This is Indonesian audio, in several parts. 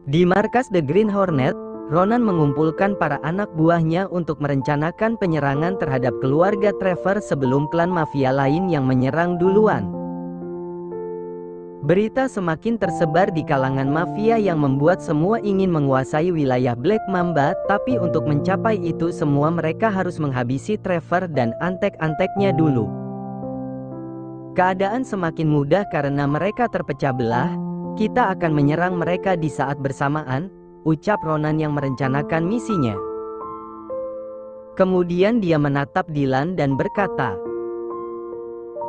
Di markas The Green Hornet, Ronan mengumpulkan para anak buahnya untuk merencanakan penyerangan terhadap keluarga Trevor sebelum klan mafia lain yang menyerang duluan. Berita semakin tersebar di kalangan mafia yang membuat semua ingin menguasai wilayah Black Mamba, tapi untuk mencapai itu semua mereka harus menghabisi Trevor dan antek-anteknya dulu. Keadaan semakin mudah karena mereka terpecah belah. Kita akan menyerang mereka di saat bersamaan, ucap Ronan yang merencanakan misinya. Kemudian dia menatap Dylan dan berkata,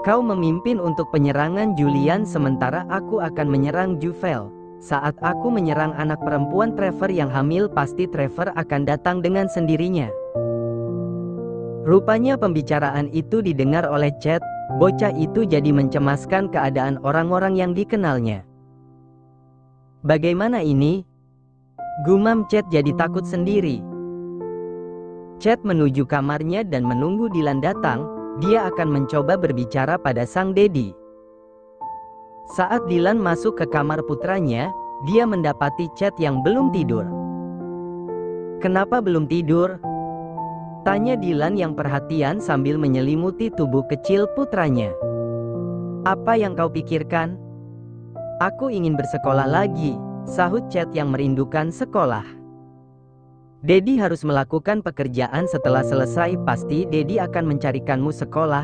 "Kau memimpin untuk penyerangan Julian sementara aku akan menyerang Juvel. Saat aku menyerang anak perempuan Trevor yang hamil pasti Trevor akan datang dengan sendirinya." Rupanya pembicaraan itu didengar oleh Chad. Bocah itu jadi mencemaskan keadaan orang-orang yang dikenalnya. "Bagaimana ini?" gumam Chad jadi takut sendiri. Chad menuju kamarnya dan menunggu Dylan datang. Dia akan mencoba berbicara pada sang Dedi. Saat Dylan masuk ke kamar putranya, dia mendapati Chad yang belum tidur. "Kenapa belum tidur?" tanya Dylan yang perhatian sambil menyelimuti tubuh kecil putranya. "Apa yang kau pikirkan?" "Aku ingin bersekolah lagi," sahut Chad yang merindukan sekolah. "Dedi harus melakukan pekerjaan setelah selesai, pasti Dedi akan mencarikanmu sekolah."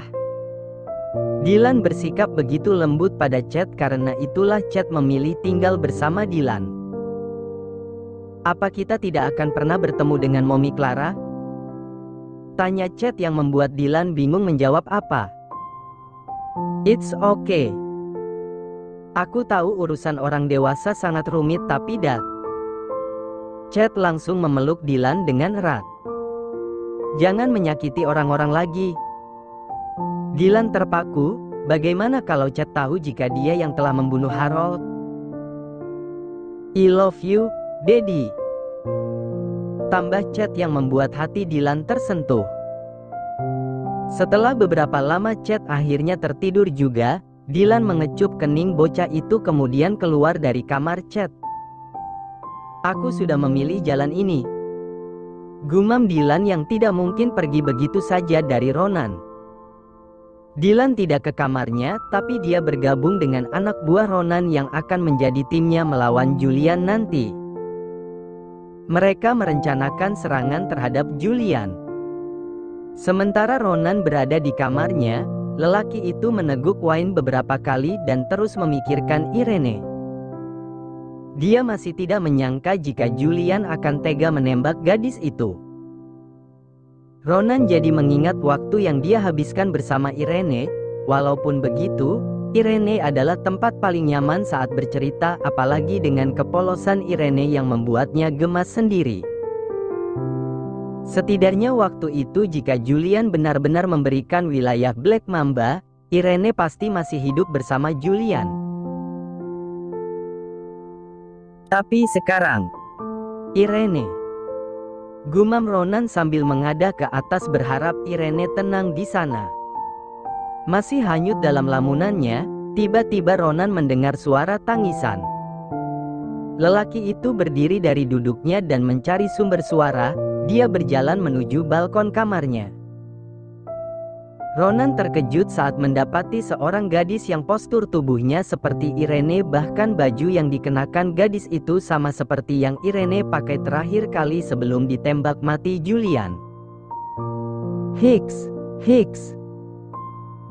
Dylan bersikap begitu lembut pada Chad, karena itulah Chad memilih tinggal bersama Dylan. "Apa kita tidak akan pernah bertemu dengan Mommy Clara?" tanya Chad yang membuat Dylan bingung menjawab apa. "It's okay. Aku tahu urusan orang dewasa sangat rumit, tapi Dad." Chad langsung memeluk Dylan dengan erat. "Jangan menyakiti orang-orang lagi." Dylan terpaku. Bagaimana kalau Chad tahu jika dia yang telah membunuh Harold? "I love you, Daddy," tambah Chad yang membuat hati Dylan tersentuh. Setelah beberapa lama Chad akhirnya tertidur juga. Dylan mengecup kening bocah itu kemudian keluar dari kamar Chad. "Aku sudah memilih jalan ini," gumam Dylan yang tidak mungkin pergi begitu saja dari Ronan. Dylan tidak ke kamarnya, tapi dia bergabung dengan anak buah Ronan yang akan menjadi timnya melawan Julian nanti. Mereka merencanakan serangan terhadap Julian. Sementara Ronan berada di kamarnya, lelaki itu meneguk wine beberapa kali dan terus memikirkan Irene. Dia masih tidak menyangka jika Julian akan tega menembak gadis itu. Ronan jadi mengingat waktu yang dia habiskan bersama Irene. Walaupun begitu, Irene adalah tempat paling nyaman saat bercerita, apalagi dengan kepolosan Irene yang membuatnya gemas sendiri. Setidaknya waktu itu jika Julian benar-benar memberikan wilayah Black Mamba, Irene pasti masih hidup bersama Julian. Tapi sekarang, Irene, gumam Ronan sambil mengadah ke atas berharap Irene tenang di sana. Masih hanyut dalam lamunannya, tiba-tiba Ronan mendengar suara tangisan. Lelaki itu berdiri dari duduknya dan mencari sumber suara. Dia berjalan menuju balkon kamarnya. Ronan terkejut saat mendapati seorang gadis yang postur tubuhnya seperti Irene, bahkan baju yang dikenakan gadis itu sama seperti yang Irene pakai terakhir kali sebelum ditembak mati Julian. "Hicks, Hicks."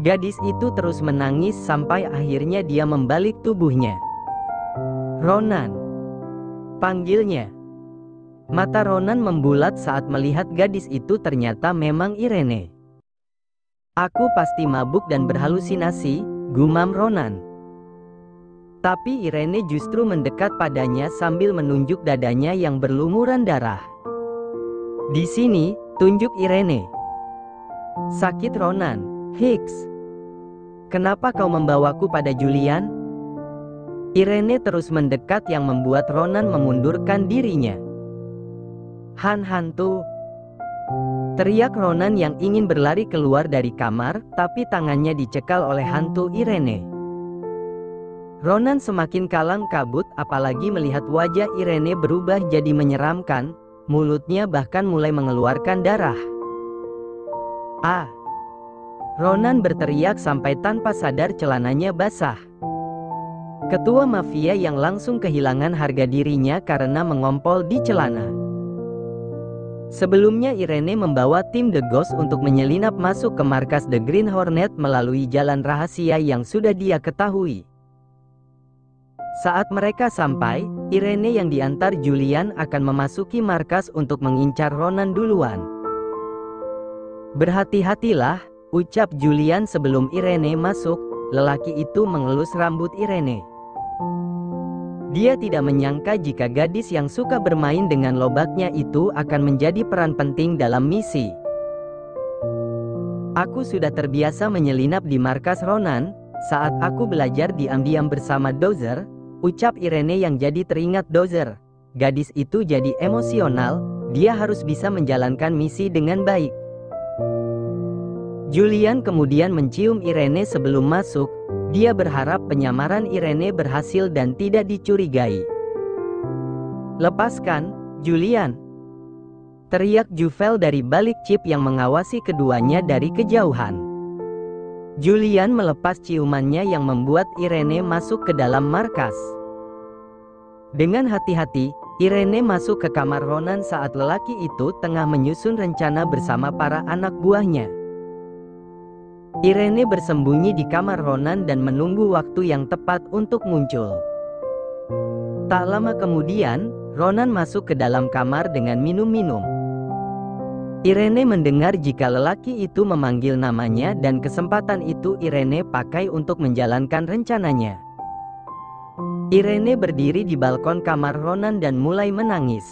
Gadis itu terus menangis sampai akhirnya dia membalik tubuhnya. "Ronan," panggilnya. Mata Ronan membulat saat melihat gadis itu ternyata memang Irene. "Aku pasti mabuk dan berhalusinasi," gumam Ronan. Tapi Irene justru mendekat padanya sambil menunjuk dadanya yang berlumuran darah. "Di sini," tunjuk Irene. "Sakit Ronan." "Hicks, kenapa kau membawaku pada Julian?" Irene terus mendekat yang membuat Ronan memundurkan dirinya. "Hantu!" teriak Ronan yang ingin berlari keluar dari kamar, tapi tangannya dicekal oleh hantu Irene. Ronan semakin kalang kabut apalagi melihat wajah Irene berubah jadi menyeramkan, mulutnya bahkan mulai mengeluarkan darah. Ah! Ronan berteriak sampai tanpa sadar celananya basah. Ketua mafia yang langsung kehilangan harga dirinya karena mengompol di celana. Sebelumnya Irene membawa tim The Ghost untuk menyelinap masuk ke markas The Green Hornet melalui jalan rahasia yang sudah dia ketahui. Saat mereka sampai, Irene yang diantar Julian akan memasuki markas untuk mengincar Ronan duluan. "Berhati-hatilah," ucap Julian sebelum Irene masuk. Lelaki itu mengelus rambut Irene. Dia tidak menyangka jika gadis yang suka bermain dengan lobaknya itu akan menjadi peran penting dalam misi. "Aku sudah terbiasa menyelinap di markas Ronan saat aku belajar diam-diam bersama Dozer," ucap Irene yang jadi teringat Dozer. Gadis itu jadi emosional, dia harus bisa menjalankan misi dengan baik. Julian kemudian mencium Irene sebelum masuk. Dia berharap penyamaran Irene berhasil dan tidak dicurigai. "Lepaskan, Julian!" teriak Juvel dari balik chip yang mengawasi keduanya dari kejauhan. Julian melepas ciumannya yang membuat Irene masuk ke dalam markas. Dengan hati-hati, Irene masuk ke kamar Ronan saat lelaki itu tengah menyusun rencana bersama para anak buahnya. Irene bersembunyi di kamar Ronan dan menunggu waktu yang tepat untuk muncul. Tak lama kemudian, Ronan masuk ke dalam kamar dengan minum-minum. Irene mendengar jika lelaki itu memanggil namanya dan kesempatan itu Irene pakai untuk menjalankan rencananya. Irene berdiri di balkon kamar Ronan dan mulai menangis.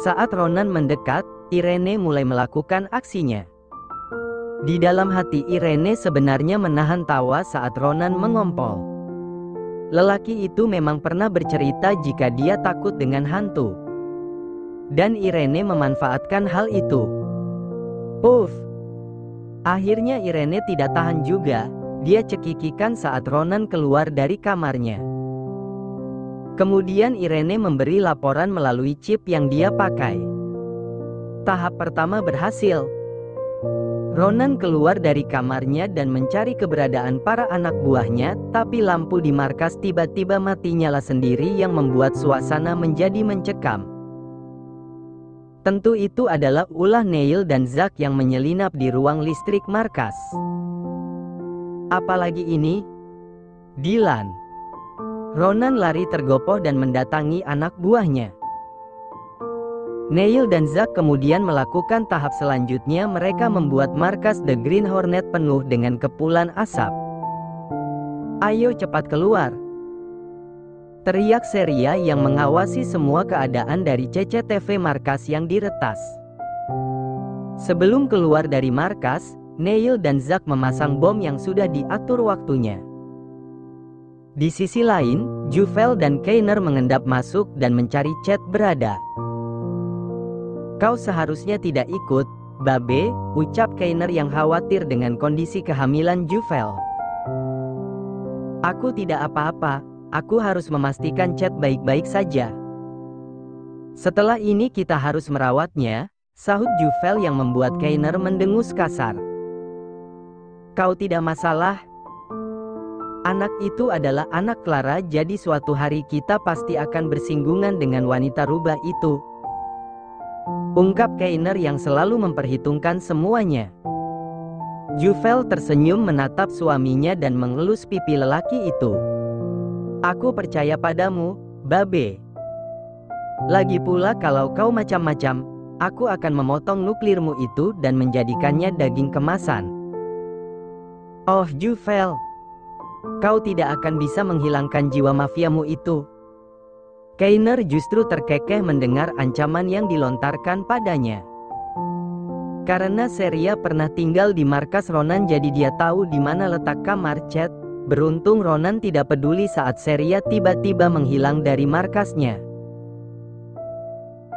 Saat Ronan mendekat, Irene mulai melakukan aksinya. Di dalam hati Irene sebenarnya menahan tawa saat Ronan mengompol. Lelaki itu memang pernah bercerita jika dia takut dengan hantu. Dan Irene memanfaatkan hal itu. Uff! Akhirnya Irene tidak tahan juga, dia cekikikan saat Ronan keluar dari kamarnya. Kemudian Irene memberi laporan melalui chip yang dia pakai. Tahap pertama berhasil. Ronan keluar dari kamarnya dan mencari keberadaan para anak buahnya, tapi lampu di markas tiba-tiba mati nyala sendiri yang membuat suasana menjadi mencekam. Tentu itu adalah ulah Neil dan Zack yang menyelinap di ruang listrik markas. Apalagi ini? Dylan. Ronan lari tergopoh dan mendatangi anak buahnya. Neil dan Zack kemudian melakukan tahap selanjutnya, mereka membuat markas The Green Hornet penuh dengan kepulan asap. "Ayo cepat keluar!" teriak Seria yang mengawasi semua keadaan dari CCTV markas yang diretas. Sebelum keluar dari markas, Neil dan Zack memasang bom yang sudah diatur waktunya. Di sisi lain, Juvel dan Keiner mengendap masuk dan mencari Chet berada. "Kau seharusnya tidak ikut, Babe," ucap Keiner yang khawatir dengan kondisi kehamilan Juvel. "Aku tidak apa-apa, aku harus memastikan Chet baik-baik saja. Setelah ini kita harus merawatnya," sahut Juvel yang membuat Keiner mendengus kasar. "Kau tidak masalah? Anak itu adalah anak Clara, jadi suatu hari kita pasti akan bersinggungan dengan wanita rubah itu," ungkap Keiner yang selalu memperhitungkan semuanya. Juvel tersenyum menatap suaminya dan mengelus pipi lelaki itu. "Aku percaya padamu, Babe. Lagi pula kalau kau macam-macam, aku akan memotong nuklirmu itu dan menjadikannya daging kemasan." "Oh Juvel, kau tidak akan bisa menghilangkan jiwa mafiamu itu." Keiner justru terkekeh mendengar ancaman yang dilontarkan padanya. Karena Seria pernah tinggal di markas Ronan, jadi dia tahu di mana letak kamar Chet. Beruntung Ronan tidak peduli saat Seria tiba-tiba menghilang dari markasnya.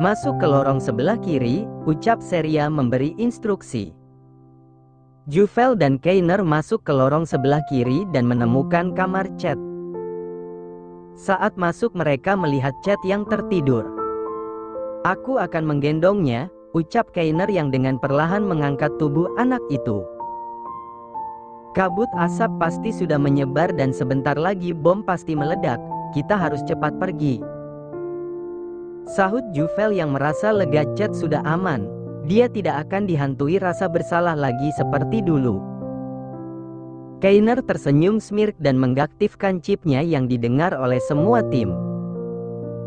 "Masuk ke lorong sebelah kiri," ucap Seria memberi instruksi. Juvel dan Keiner masuk ke lorong sebelah kiri dan menemukan kamar Chet. Saat masuk mereka melihat Chad yang tertidur. "Aku akan menggendongnya," ucap Kainer yang dengan perlahan mengangkat tubuh anak itu. "Kabut asap pasti sudah menyebar dan sebentar lagi bom pasti meledak. Kita harus cepat pergi," sahut Juvel yang merasa lega. Chad sudah aman. Dia tidak akan dihantui rasa bersalah lagi seperti dulu. Kainer tersenyum smirk dan mengaktifkan chipnya yang didengar oleh semua tim.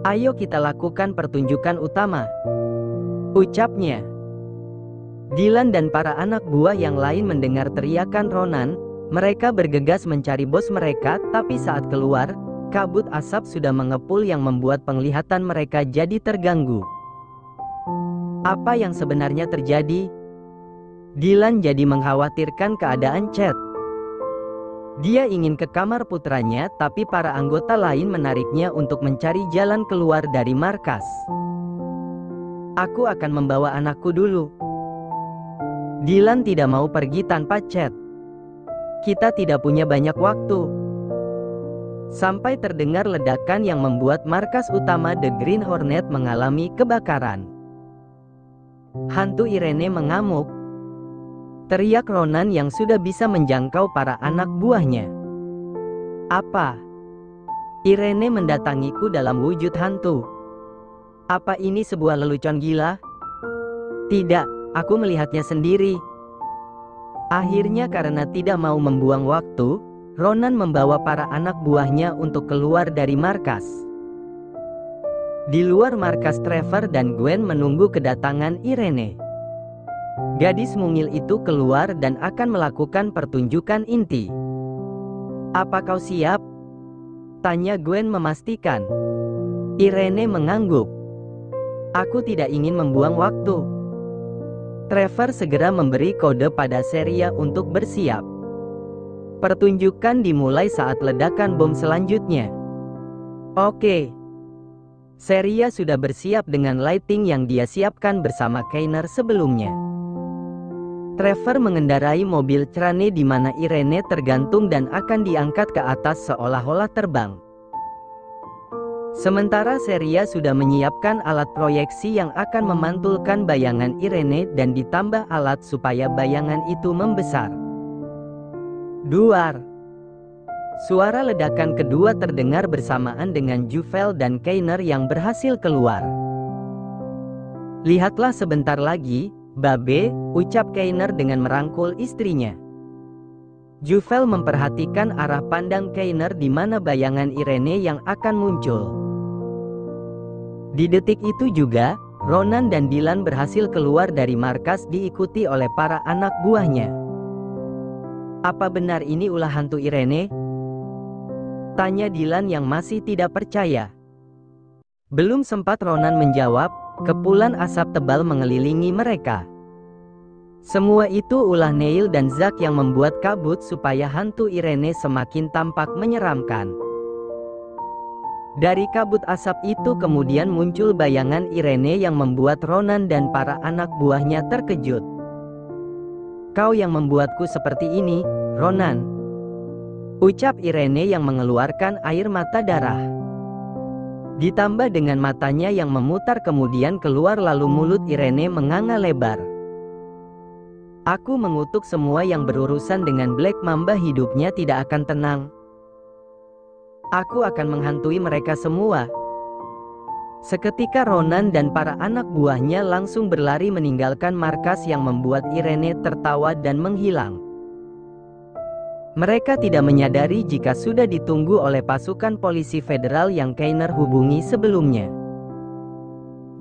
"Ayo kita lakukan pertunjukan utama," ucapnya. Dylan dan para anak buah yang lain mendengar teriakan Ronan. Mereka bergegas mencari bos mereka, tapi saat keluar, kabut asap sudah mengepul yang membuat penglihatan mereka jadi terganggu. Apa yang sebenarnya terjadi? Dylan jadi mengkhawatirkan keadaan Chad. Dia ingin ke kamar putranya, tapi para anggota lain menariknya untuk mencari jalan keluar dari markas. "Aku akan membawa anakku dulu." Dylan tidak mau pergi tanpa Chad. "Kita tidak punya banyak waktu." Sampai terdengar ledakan yang membuat markas utama The Green Hornet mengalami kebakaran. "Hantu Irene mengamuk!" teriak Ronan yang sudah bisa menjangkau para anak buahnya. "Apa? Irene mendatangiku dalam wujud hantu? Apa ini sebuah lelucon gila?" "Tidak, aku melihatnya sendiri." Akhirnya karena tidak mau membuang waktu, Ronan membawa para anak buahnya untuk keluar dari markas. Di luar markas, Trevor dan Gwen menunggu kedatangan Irene. Gadis mungil itu keluar dan akan melakukan pertunjukan inti. "Apa kau siap?" tanya Gwen memastikan. Irene mengangguk. "Aku tidak ingin membuang waktu." Trevor segera memberi kode pada Seria untuk bersiap. Pertunjukan dimulai saat ledakan bom selanjutnya. "Oke." Seria sudah bersiap dengan lighting yang dia siapkan bersama Kainer sebelumnya. Trevor mengendarai mobil Crane di mana Irene tergantung dan akan diangkat ke atas seolah-olah terbang. Sementara Seria sudah menyiapkan alat proyeksi yang akan memantulkan bayangan Irene dan ditambah alat supaya bayangan itu membesar. Duar! Suara ledakan kedua terdengar bersamaan dengan Juvel dan Kainer yang berhasil keluar. "Lihatlah sebentar lagi, Babe," ucap Kainer dengan merangkul istrinya. Juvel memperhatikan arah pandang Kainer di mana bayangan Irene yang akan muncul. Di detik itu juga, Ronan dan Dylan berhasil keluar dari markas diikuti oleh para anak buahnya. "Apa benar ini ulah hantu Irene?" tanya Dylan yang masih tidak percaya. Belum sempat Ronan menjawab, kepulan asap tebal mengelilingi mereka. Semua itu ulah Neil dan Zack yang membuat kabut supaya hantu Irene semakin tampak menyeramkan. Dari kabut asap itu kemudian muncul bayangan Irene yang membuat Ronan dan para anak buahnya terkejut. "Kau yang membuatku seperti ini, Ronan," ucap Irene yang mengeluarkan air mata darah. Ditambah dengan matanya yang memutar kemudian keluar lalu mulut Irene menganga lebar. "Aku mengutuk semua yang berurusan dengan Black Mamba hidupnya tidak akan tenang. Aku akan menghantui mereka semua." Seketika Ronan dan para anak buahnya langsung berlari meninggalkan markas yang membuat Irene tertawa dan menghilang. Mereka tidak menyadari jika sudah ditunggu oleh pasukan polisi federal yang Kainer hubungi sebelumnya.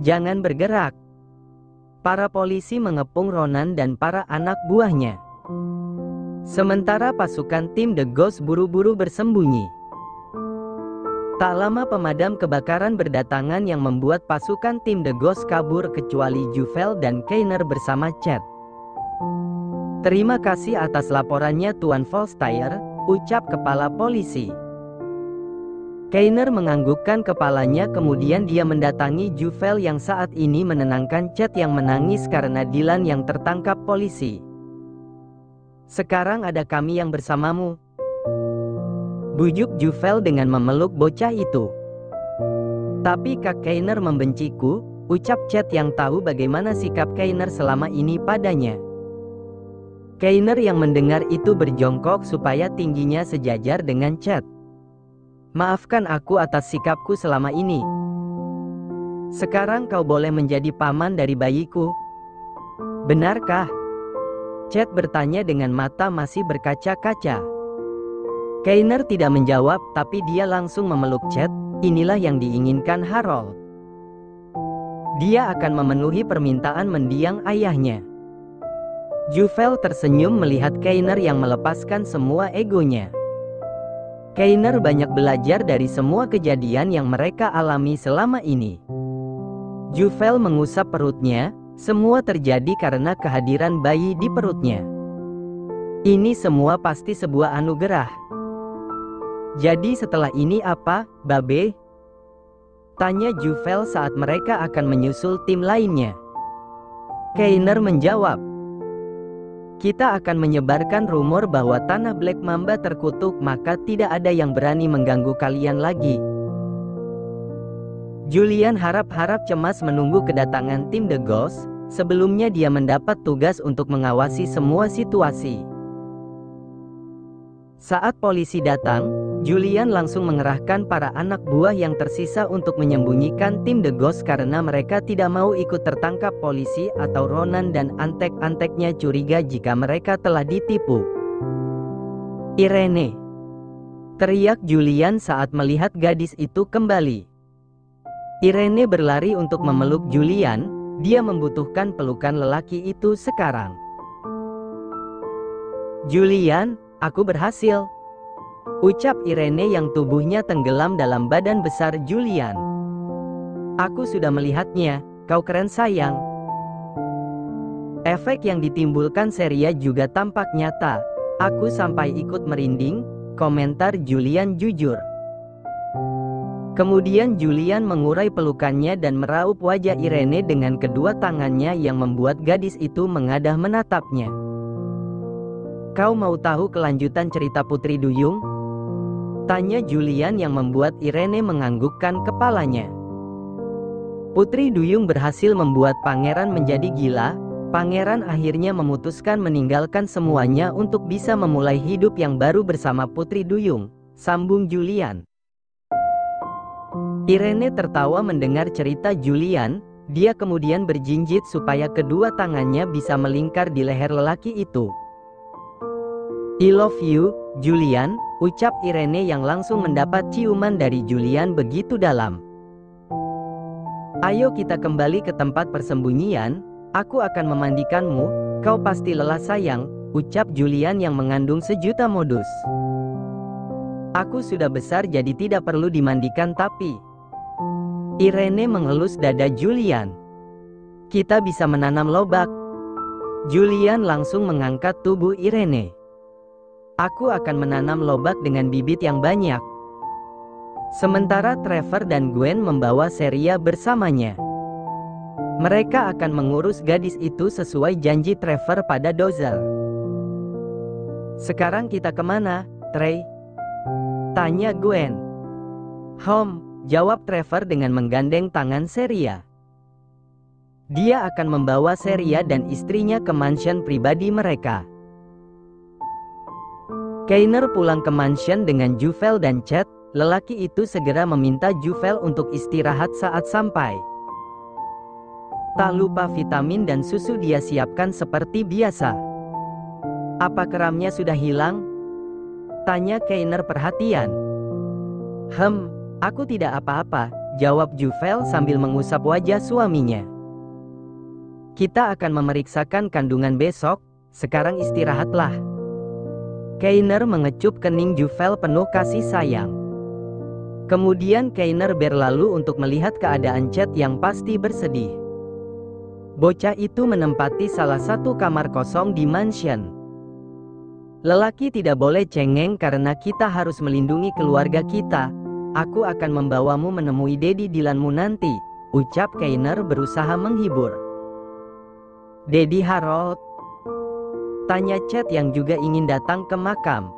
"Jangan bergerak." Para polisi mengepung Ronan dan para anak buahnya. Sementara pasukan tim The Ghost buru-buru bersembunyi. Tak lama pemadam kebakaran berdatangan yang membuat pasukan tim The Ghost kabur kecuali Juvel dan Kainer bersama Chad. "Terima kasih atas laporannya Tuan Volsteyer," ucap kepala polisi. Kainer menganggukkan kepalanya kemudian dia mendatangi Juvel yang saat ini menenangkan Chad yang menangis karena Dylan yang tertangkap polisi. "Sekarang ada kami yang bersamamu." bujuk Juvel dengan memeluk bocah itu. Tapi Kak Kainer membenciku, ucap Chet yang tahu bagaimana sikap Kainer selama ini padanya. Kainer yang mendengar itu berjongkok supaya tingginya sejajar dengan Chet. Maafkan aku atas sikapku selama ini. Sekarang kau boleh menjadi paman dari bayiku. Benarkah? Chet bertanya dengan mata masih berkaca-kaca. Kainer tidak menjawab, tapi dia langsung memeluk Chet. Inilah yang diinginkan Harold. Dia akan memenuhi permintaan mendiang ayahnya. Juvel tersenyum melihat Kainer yang melepaskan semua egonya. Kainer banyak belajar dari semua kejadian yang mereka alami selama ini. Juvel mengusap perutnya, semua terjadi karena kehadiran bayi di perutnya. Ini semua pasti sebuah anugerah. Jadi setelah ini apa, Babe? Tanya Juvel saat mereka akan menyusul tim lainnya. Kainer menjawab, kita akan menyebarkan rumor bahwa tanah Black Mamba terkutuk, maka tidak ada yang berani mengganggu kalian lagi. Julian harap-harap cemas menunggu kedatangan tim The Ghost. Sebelumnya dia mendapat tugas untuk mengawasi semua situasi. Saat polisi datang, Julian langsung mengerahkan para anak buah yang tersisa untuk menyembunyikan tim The Ghost karena mereka tidak mau ikut tertangkap polisi atau Ronan dan antek-anteknya curiga jika mereka telah ditipu. Irene! Teriak Julian saat melihat gadis itu kembali. Irene berlari untuk memeluk Julian, dia membutuhkan pelukan lelaki itu sekarang. Julian, aku berhasil. Ucap Irene yang tubuhnya tenggelam dalam badan besar Julian. Aku sudah melihatnya, kau keren sayang. Efek yang ditimbulkan Seria juga tampak nyata. Aku sampai ikut merinding, komentar Julian jujur. Kemudian Julian mengurai pelukannya dan meraup wajah Irene dengan kedua tangannya yang membuat gadis itu mengadah menatapnya. Kau mau tahu kelanjutan cerita Putri Duyung? Tanya Julian yang membuat Irene menganggukkan kepalanya. Putri Duyung berhasil membuat pangeran menjadi gila. Pangeran akhirnya memutuskan meninggalkan semuanya untuk bisa memulai hidup yang baru bersama Putri Duyung, sambung Julian. Irene tertawa mendengar cerita Julian. Dia kemudian berjinjit supaya kedua tangannya bisa melingkar di leher lelaki itu. I love you, Julian, ucap Irene yang langsung mendapat ciuman dari Julian begitu dalam. Ayo kita kembali ke tempat persembunyian, aku akan memandikanmu, kau pasti lelah sayang, ucap Julian yang mengandung sejuta modus. Aku sudah besar jadi tidak perlu dimandikan tapi... Irene mengelus dada Julian. Kita bisa menanam lobak. Julian langsung mengangkat tubuh Irene. Aku akan menanam lobak dengan bibit yang banyak. Sementara Trevor dan Gwen membawa Seria bersamanya. Mereka akan mengurus gadis itu sesuai janji Trevor pada Dozer. Sekarang kita kemana, Trey? Tanya Gwen. Home, jawab Trevor dengan menggandeng tangan Seria. Dia akan membawa Seria dan istrinya ke mansion pribadi mereka. Kainer pulang ke mansion dengan Juvel dan Chet. Lelaki itu segera meminta Juvel untuk istirahat saat sampai. Tak lupa vitamin dan susu dia siapkan seperti biasa. Apa keramnya sudah hilang? Tanya Kainer perhatian. Aku tidak apa-apa, jawab Juvel sambil mengusap wajah suaminya. Kita akan memeriksakan kandungan besok, sekarang istirahatlah. Kainer mengecup kening Juvel penuh kasih sayang. Kemudian Kainer berlalu untuk melihat keadaan Chet yang pasti bersedih. Bocah itu menempati salah satu kamar kosong di mansion. Lelaki tidak boleh cengeng karena kita harus melindungi keluarga kita. Aku akan membawamu menemui Daddy Dylanmu nanti, ucap Kainer berusaha menghibur. Daddy Harold? Tanya Chet yang juga ingin datang ke makam.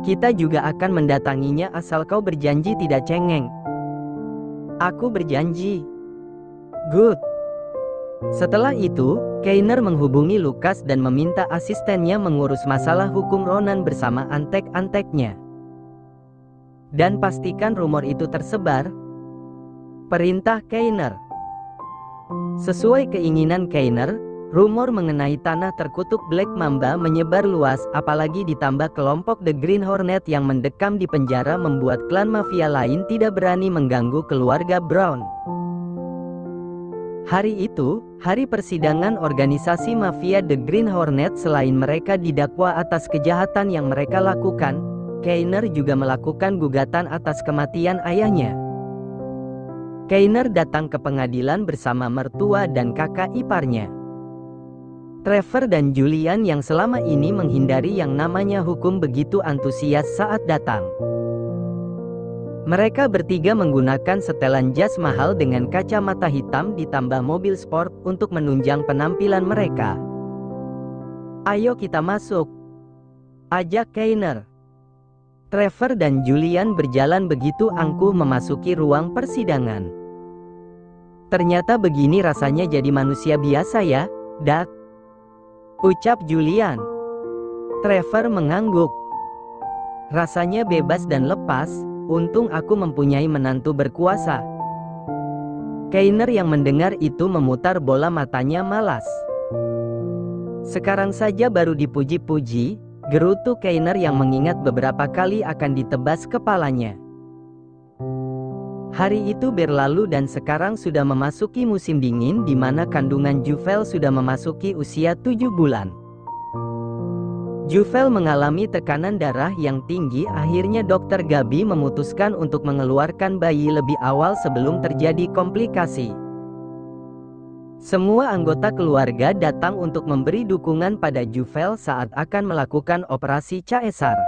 Kita juga akan mendatanginya asal kau berjanji tidak cengeng. Aku berjanji. Good. Setelah itu, Keiner menghubungi Lucas dan meminta asistennya mengurus masalah hukum Ronan bersama antek-anteknya. Dan pastikan rumor itu tersebar. Perintah Keiner. Sesuai keinginan Keiner, rumor mengenai tanah terkutuk Black Mamba menyebar luas, apalagi ditambah kelompok The Green Hornet yang mendekam di penjara membuat klan mafia lain tidak berani mengganggu keluarga Brown. Hari itu, hari persidangan organisasi mafia The Green Hornet. Selain mereka didakwa atas kejahatan yang mereka lakukan, Keiner juga melakukan gugatan atas kematian ayahnya. Keiner datang ke pengadilan bersama mertua dan kakak iparnya, Trevor dan Julian, yang selama ini menghindari yang namanya hukum begitu antusias saat datang. Mereka bertiga menggunakan setelan jas mahal dengan kacamata hitam ditambah mobil sport untuk menunjang penampilan mereka. "Ayo kita masuk," ajak Keiner. Trevor dan Julian berjalan begitu angkuh memasuki ruang persidangan. "Ternyata begini rasanya jadi manusia biasa ya, Dak," ucap Julian. Trevor mengangguk. "Rasanya bebas dan lepas, untung aku mempunyai menantu berkuasa." Keiner yang mendengar itu memutar bola matanya malas. "Sekarang saja baru dipuji-puji," gerutu Keiner yang mengingat beberapa kali akan ditebas kepalanya. Hari itu berlalu dan sekarang sudah memasuki musim dingin di mana kandungan Juvel sudah memasuki usia 7 bulan. Juvel mengalami tekanan darah yang tinggi. Akhirnya dokter Gabi memutuskan untuk mengeluarkan bayi lebih awal sebelum terjadi komplikasi. Semua anggota keluarga datang untuk memberi dukungan pada Juvel saat akan melakukan operasi caesar.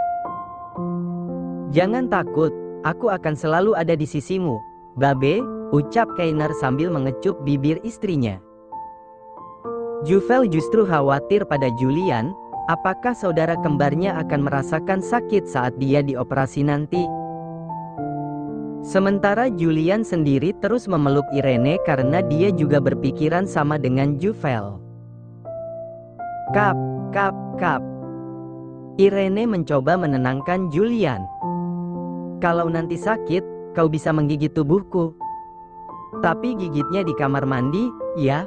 "Jangan takut, aku akan selalu ada di sisimu, Babe," ucap Keiner sambil mengecup bibir istrinya. Juvel justru khawatir pada Julian. Apakah saudara kembarnya akan merasakan sakit saat dia dioperasi nanti? Sementara Julian sendiri terus memeluk Irene karena dia juga berpikiran sama dengan Juvel. "Kap, kap, kap." Irene mencoba menenangkan Julian. "Kalau nanti sakit, kau bisa menggigit tubuhku. Tapi gigitnya di kamar mandi, ya?"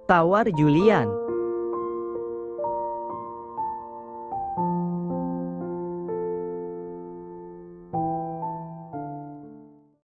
tawar Julian.